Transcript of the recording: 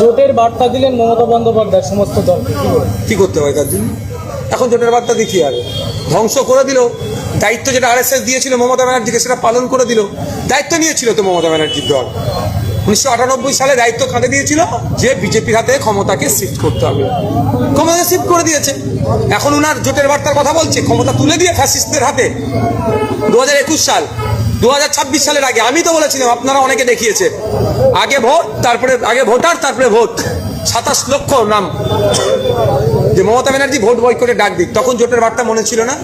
জোটের বার্তা দিলেন মমতা বন্দ্যোপাধ্যায় সমস্ত দল, কি করতে হয় তার জন্য? এখন জোটের বার্তা দেখিয়ে হবে, ধ্বংস করে দিল দায়িত্ব, যেটা আরএসএস দিয়েছিল মমতা ব্যানার্জিকে সেটা পালন করে দিল। দায়িত্ব নিয়েছিল তো মমতা ব্যানার্জির দল, 1998 সালে দায়িত্ব কাঁধে দিয়েছিল যে বিজেপির হাতে ক্ষমতাকে শিফট করতে হবে, ক্ষমতা শিফট করে দিয়েছে। এখন উনার জোটের বার্তার কথা বলছে, ক্ষমতা তুলে দিয়ে ফ্যাসিস্টদের হাতে। 2021 সাল, 2026 সালের আগে আমি তো বলেছিলাম, আপনারা অনেকে দেখিয়েছে, আগে ভোট তারপরে, আগে ভোটার তারপরে ভোট, 27 লক্ষ নাম, যে মমতা ব্যানার্জি ভোট বয়কটে ডাক দিক, তখন জোটের বার্তা মনে ছিল না।